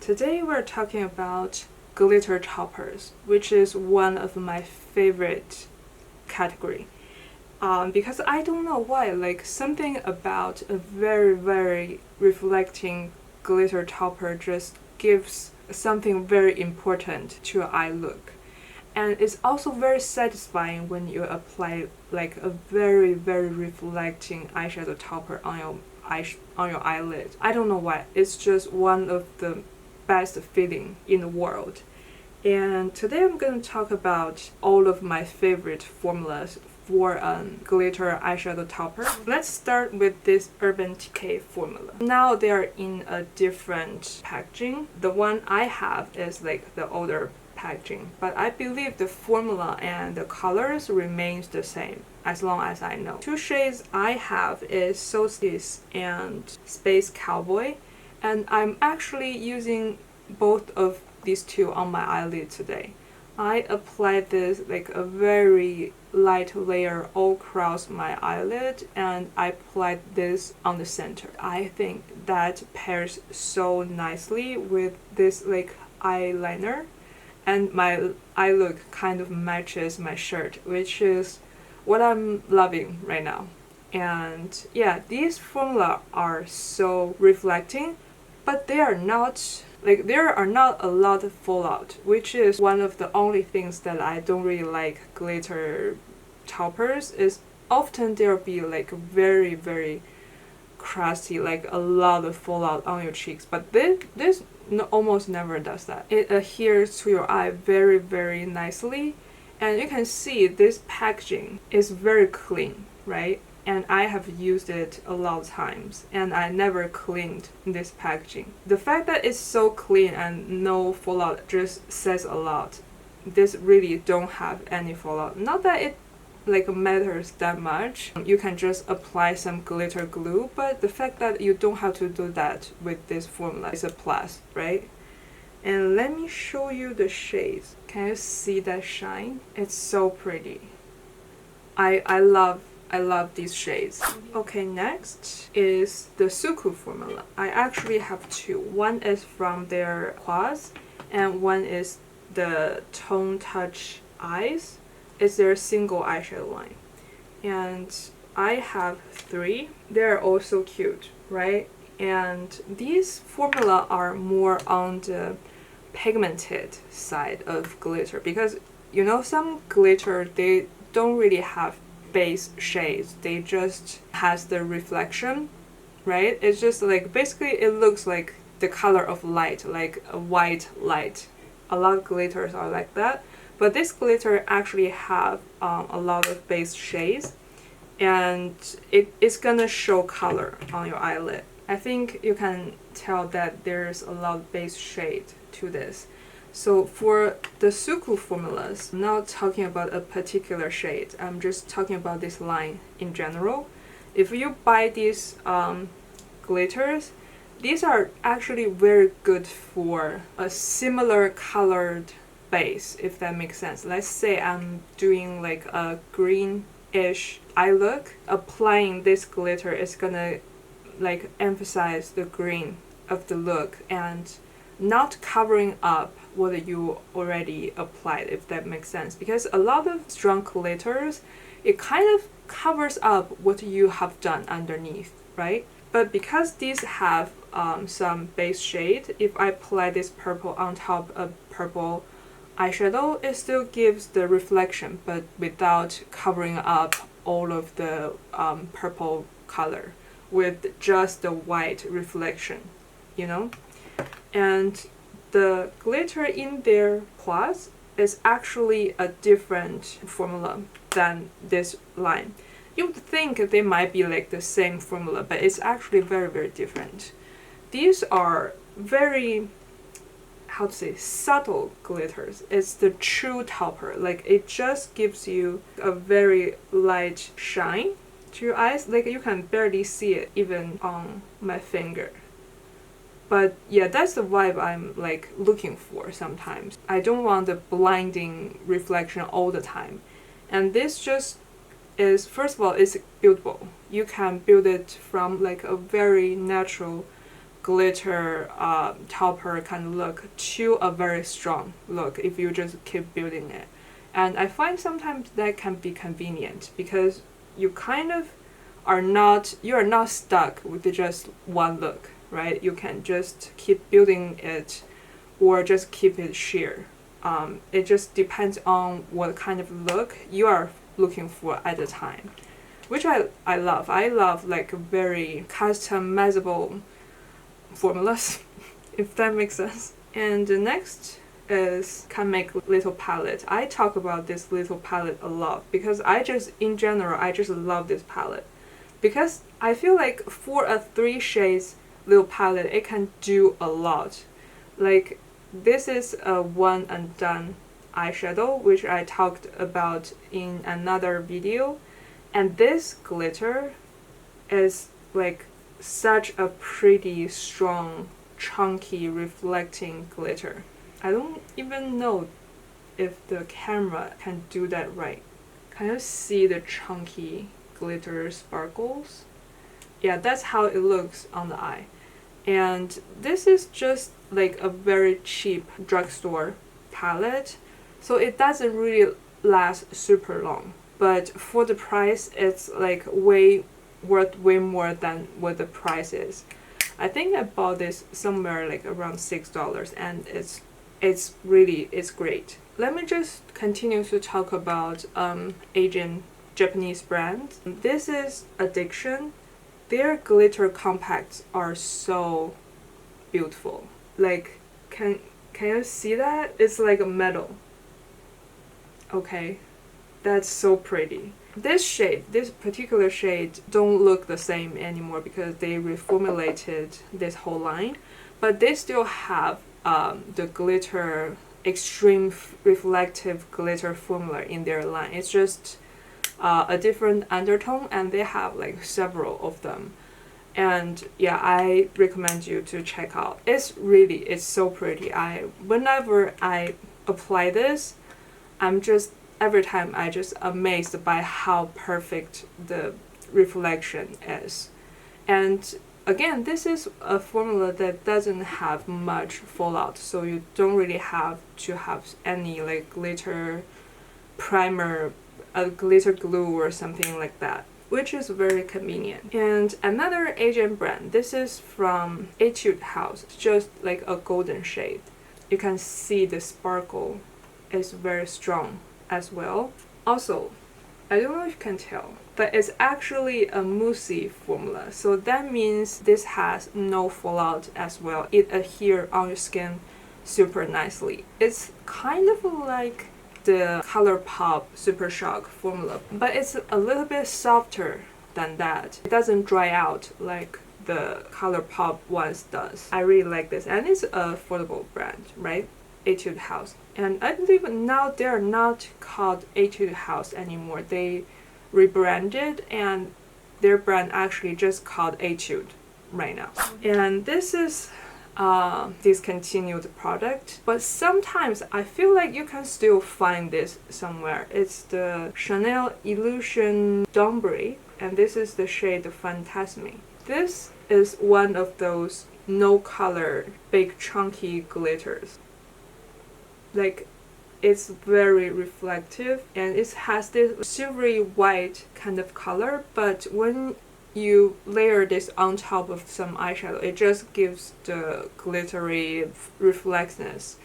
Today we're talking about glitter toppers, which is one of my favorite category. Because I don't know why, like something about a very reflecting glitter topper just gives something very important to your eye look. And it's also very satisfying when you apply like a very reflecting eyeshadow topper on your eyelid. I don't know why, it's just one of the best feeling in the world. And today I'm going to talk about all of my favorite formulas for glitter eyeshadow topper. Let's start with this Urban Decay formula. Now they are in a different packaging. The one I have is like the older packaging, but I believe the formula and the colors remains the same as long as I know. Two shades I have is Solstice and Space Cowboy, and I'm actually using both of these two on my eyelid today. I applied this like a very light layer all across my eyelid, and I applied this on the center. I think that pairs so nicely with this like eyeliner, and my eye look kind of matches my shirt, which is what I'm loving right now. And yeah, these formula are so reflecting, but they are not like there are not a lot of fallout, which is one of the only things that I don't really like glitter toppers. Is often there'll be like very crusty, like a lot of fallout on your cheeks, but this almost never does that. It adheres to your eye very nicely, and you can see this packaging is very clean, right? And I have used it a lot of times, and I never cleaned this packaging. The fact that it's so clean and no fallout just says a lot. This really don't have any fallout. Not that it like matters that much. You can just apply some glitter glue, but the fact that you don't have to do that with this formula is a plus, right? And let me show you the shades. Can you see that shine? It's so pretty. I love these shades. Okay, next is the SUQQU formula. I actually have two. One is from their quads, and one is the Tone Touch Eyes. It's their single eyeshadow line. And I have three. They're also cute, right? And these formula are more on the pigmented side of glitter, because you know some glitter, they don't really have base shades, they just has the reflection, right? It's just like basically it looks like the color of light, like a white light. A lot of glitters are like that, but this glitter actually have a lot of base shades, and it's gonna show color on your eyelid. I think you can tell that there's a lot of base shade to this. So for the SUQQU formulas, I'm not talking about a particular shade, I'm just talking about this line in general. If you buy these glitters, these are actually very good for a similar colored base, if that makes sense. Let's say I'm doing like a greenish eye look. Applying this glitter is gonna like emphasize the green of the look and not covering up what you already applied, if that makes sense. Because a lot of strong glitters, it kind of covers up what you have done underneath, right? But because these have some base shade, if I apply this purple on top of purple eyeshadow, it still gives the reflection, but without covering up all of the purple color with just the white reflection, you know? And the glitter in their quads is actually a different formula than this line. You would think they might be like the same formula, but it's actually very different. These are very, how to say, subtle glitters. It's the true topper. Like it just gives you a very light shine to your eyes. Like you can barely see it even on my finger. But yeah, that's the vibe I'm like looking for sometimes. I don't want the blinding reflection all the time. And this just is, first of all, it's buildable. You can build it from like a very natural glitter topper kind of look to a very strong look if you just keep building it. And I find sometimes that can be convenient because you kind of are not stuck with just one look, right? You can just keep building it or just keep it sheer. It just depends on what kind of look you are looking for at the time, which I love. I love like very customizable formulas, if that makes sense. And the next is CANMAKE little palette. I talk about this little palette a lot because in general I just love this palette, because I feel like for a 3 shades little palette it can do a lot. Like this is a one and done eyeshadow, which I talked about in another video, and this glitter is like such a pretty strong chunky reflecting glitter. I don't even know if the camera can do that right. Can you see the chunky glitter sparkles? Yeah, that's how it looks on the eye. And this is just like a very cheap drugstore palette, so it doesn't really last super long. But for the price, it's like worth way more than what the price is. I think I bought this somewhere like around $6, and it's great. Let me just continue to talk about Asian Japanese brand. This is Addiction. Their glitter compacts are so beautiful. Like, can you see that? It's like a metal. Okay, that's so pretty. This particular shade don't look the same anymore because they reformulated this whole line, but they still have the glitter, extreme reflective glitter formula in their line. It's just a different undertone, and they have like several of them. And yeah, I recommend you to check out. It's so pretty. Whenever I apply this, every time I just amazed by how perfect the reflection is. And again, this is a formula that doesn't have much fallout, so you don't really have to have any like glitter primer, a glitter glue or something like that, which is very convenient. And another Asian brand, this is from Etude House, just like a golden shade. You can see the sparkle is very strong as well. Also, I don't know if you can tell, but it's actually a moussey formula, so that means this has no fallout as well. It adheres on your skin super nicely. It's kind of like the Colourpop Super Shock formula, but it's a little bit softer than that. It doesn't dry out like the Colourpop ones does. I really like this, and it's an affordable brand, right? Etude House. And I believe now they're not called Etude House anymore. They rebranded, and their brand actually just called Etude right now. And this is discontinued product, but sometimes I feel like you can still find this somewhere. It's the Chanel Illusion Ombre, and this is the shade Fantasme. This is one of those no color big chunky glitters. Like, it's very reflective, and it has this silvery white kind of color, but when you layer this on top of some eyeshadow, it just gives the glittery reflectness.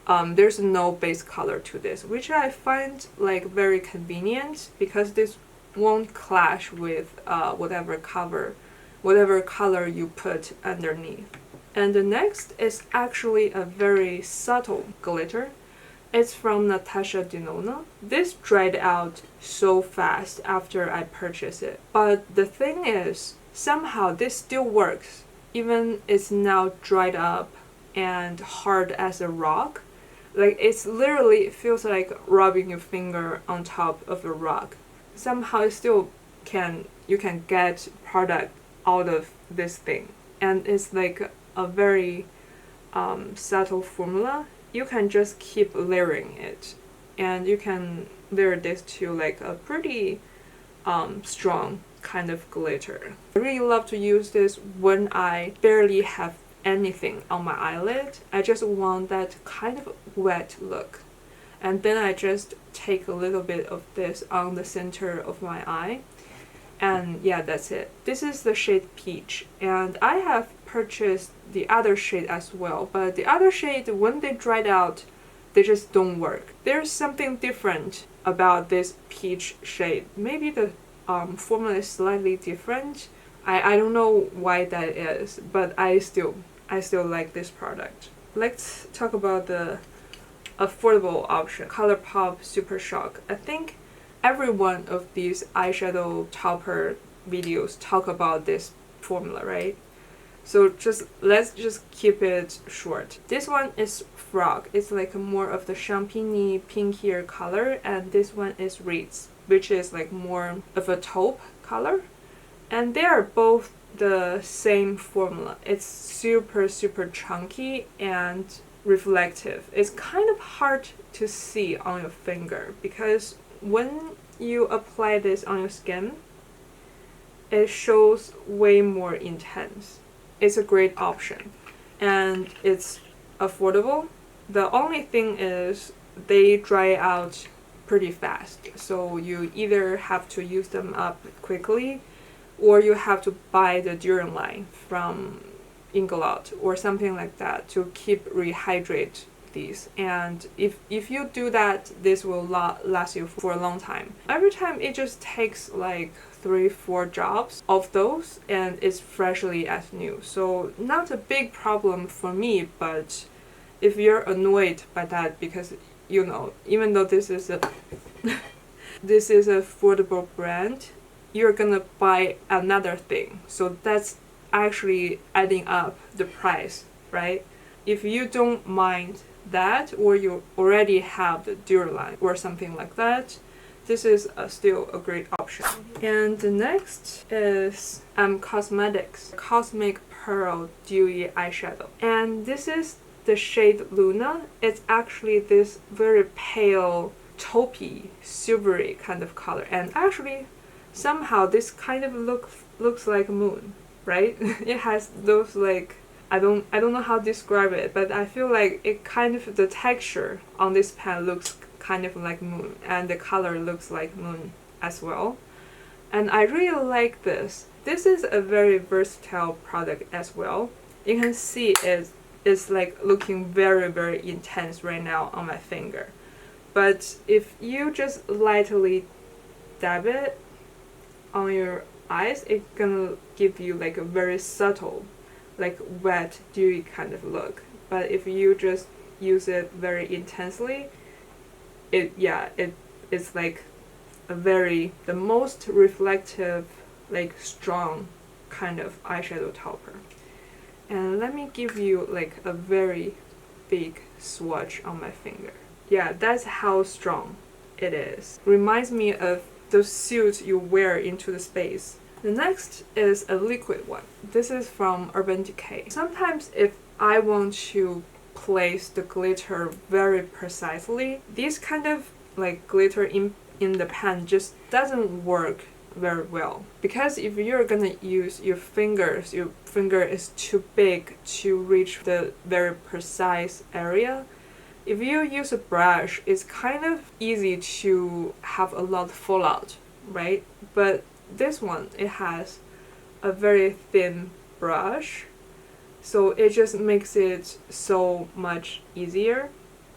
There's no base color to this, which I find like very convenient because this won't clash with whatever color you put underneath. And the next is actually a very subtle glitter. It's from Natasha Denona. This dried out so fast after I purchased it. But the thing is, somehow this still works. Even it's now dried up and hard as a rock. Like, it's literally, it feels like rubbing your finger on top of a rock. Somehow it still you can get product out of this thing. And it's like a very subtle formula. You can just keep layering it, and you can layer this to like a pretty strong kind of glitter. I really love to use this when I barely have anything on my eyelid. I just want that kind of wet look. And then I just take a little bit of this on the center of my eye. And yeah, that's it. This is the shade Peach. And I have purchased the other shade as well. But the other shade, when they dried out, they just don't work. There's something different about this peach shade. Maybe the formula is slightly different. I don't know why that is, but I still like this product. Let's talk about the affordable option, Colourpop Super Shock. I think every one of these eyeshadow topper videos talk about this formula, right? So let's just keep it short. This one is Frog. It's like more of the champagne pinkier color, and this one is Ritz, which is like more of a taupe color. And they are both the same formula. It's super chunky and reflective. It's kind of hard to see on your finger because when you apply this on your skin, it shows way more intense. It's a great option and it's affordable. The only thing is they dry out pretty fast, so you either have to use them up quickly or you have to buy the DEWY from Inglot or something like that to keep rehydrate these. And if you do that, this will last you for a long time. Every time it just takes like 3-4 jobs of those and it's freshly as new. So not a big problem for me, but if you're annoyed by that because you know, even though this is a this is an affordable brand, you're gonna buy another thing. So that's actually adding up the price, right? If you don't mind that, or you already have the DEWY or something like that, this is still a great option. And the next is Cosmetics Cosmic Pearl Dewy Eyeshadow. And this is the shade Luna. It's actually this very pale, taupey, silvery kind of color. And actually, somehow this kind of looks like a moon, right? It has those like, I don't know how to describe it, but I feel like it kind of, the texture on this pan looks kind of like moon, and the color looks like moon as well. And I really like this. This is a very versatile product as well. You can see it's like looking very intense right now on my finger. But if you just lightly dab it on your eyes, it's gonna give you like a very subtle, like wet, dewy kind of look. But if you just use it very intensely, it's like the most reflective, like strong kind of eyeshadow topper. And let me give you like a very big swatch on my finger. Yeah, that's how strong it is. Reminds me of the suit you wear into the space. The next is a liquid one. This is from Urban Decay. Sometimes if I want to place the glitter very precisely, this kind of like glitter in the pan just doesn't work very well. Because if you're gonna use your finger is too big to reach the very precise area. If you use a brush, it's kind of easy to have a lot of fallout, right? But this one, it has a very thin brush, so it just makes it so much easier.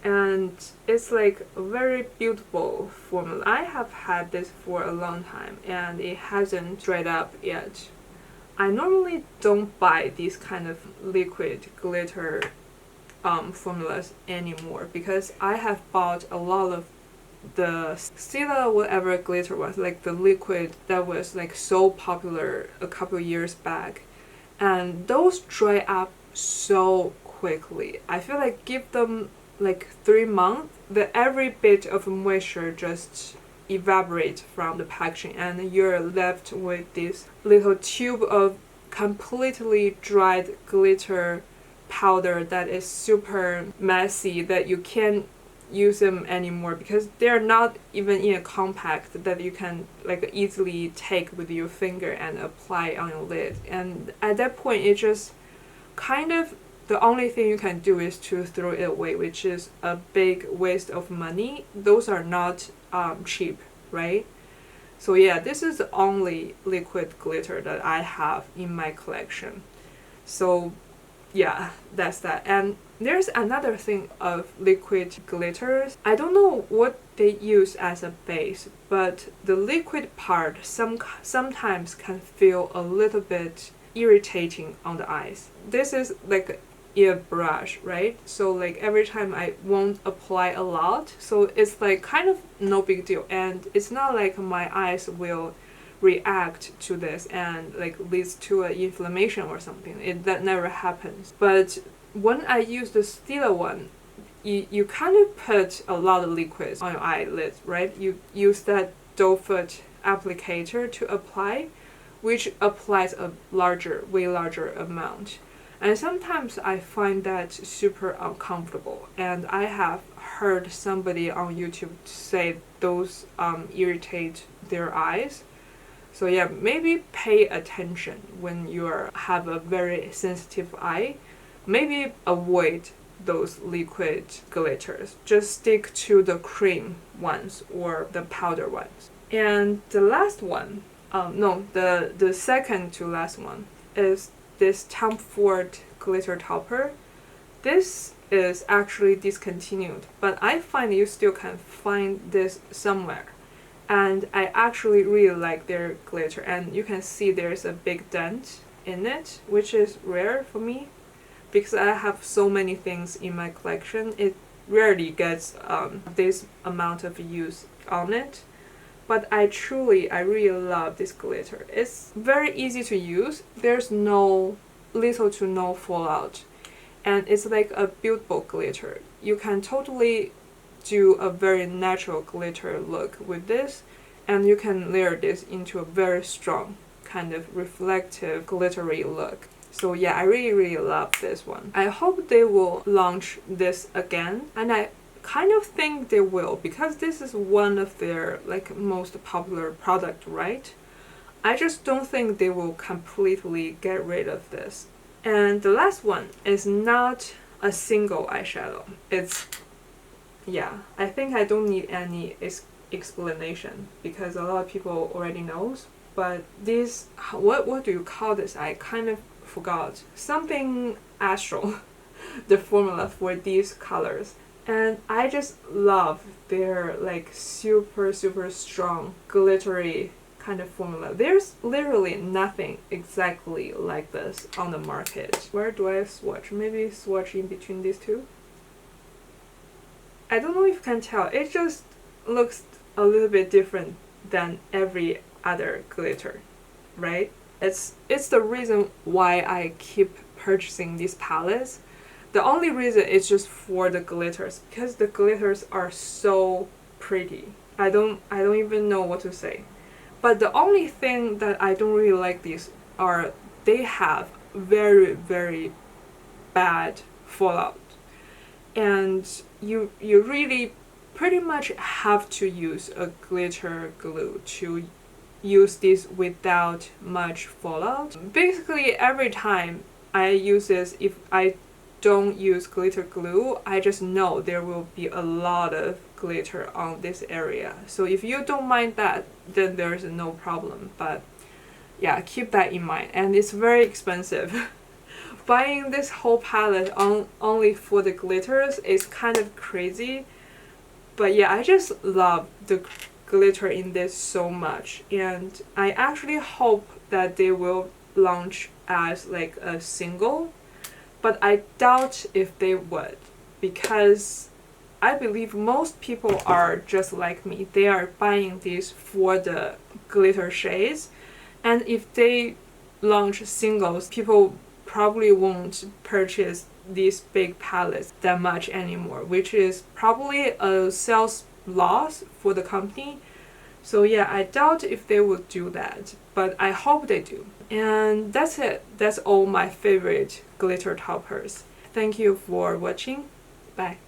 And it's like a very beautiful formula. I have had this for a long time and it hasn't dried up yet. I normally don't buy these kind of liquid glitter formulas anymore because I have bought a lot of the Stila whatever glitter was, like the liquid that was like so popular a couple years back, and those dry up so quickly. I feel like give them like 3 months, every bit of moisture just evaporates from the packaging and you're left with this little tube of completely dried glitter powder that is super messy, that you can't use them anymore because they're not even in a compact that you can like easily take with your finger and apply on your lid. And at that point it just kind of the only thing you can do is to throw it away, which is a big waste of money. Those are not cheap, right? So yeah, this is the only liquid glitter that I have in my collection. So yeah, that's that. And there's another thing of liquid glitters. I don't know what they use as a base, but the liquid part sometimes can feel a little bit irritating on the eyes. This is like a brush, right? So like every time I won't apply a lot, so it's like kind of no big deal, and it's not like my eyes will react to this and like leads to an inflammation or something. That never happens. But when I use the Stila one, you kind of put a lot of liquids on your eyelids, right? You use that doe foot applicator to apply, which applies a way larger amount. And sometimes I find that super uncomfortable, and I have heard somebody on YouTube say those irritate their eyes. So yeah, maybe pay attention when you have a very sensitive eye. Maybe avoid those liquid glitters. Just stick to the cream ones or the powder ones. And the last one, the second to last one is this Tom Ford glitter topper. This is actually discontinued, but I find you still can find this somewhere. And I actually really like their glitter, and you can see there's a big dent in it, which is rare for me because I have so many things in my collection. It rarely gets this amount of use on it. But I really love this glitter. It's very easy to use. There's little to no fallout. And it's like a buildable glitter. You can totally do a very natural glitter look with this. And you can layer this into a very strong kind of reflective glittery look. So yeah, I really love this one. I hope they will launch this again. And I kind of think they will, because this is one of their like most popular product, right? I just don't think they will completely get rid of this. And the last one is not a single eyeshadow. I think I don't need any explanation because a lot of people already knows. But this, what do you call this? I kind of forgot. Something astral, the formula for these colors. And I just love their like super strong glittery kind of formula. There's literally nothing exactly like this on the market. Where do I swatch? Maybe swatch in between these two? I don't know if you can tell. It just looks a little bit different than every other glitter, right? It's the reason why I keep purchasing these palettes. The only reason is just for the glitters, because the glitters are so pretty. I don't even know what to say. But the only thing that I don't really like these are they have very bad fallout. And you really pretty much have to use a glitter glue to use this without much fallout. Basically every time I use this, if I don't use glitter glue, I just know there will be a lot of glitter on this area. So if you don't mind that, then there's no problem. But yeah, keep that in mind. And it's very expensive. Buying this whole palette only for the glitters is kind of crazy. But yeah, I just love the glitter in this so much. And I actually hope that they will launch as like a single. But I doubt if they would, because I believe most people are just like me. They are buying these for the glitter shades, and if they launch singles, people probably won't purchase these big palettes that much anymore, which is probably a sales loss for the company. So yeah, I doubt if they would do that, but I hope they do. And that's it. That's all my favorite glitter toppers. Thank you for watching. Bye.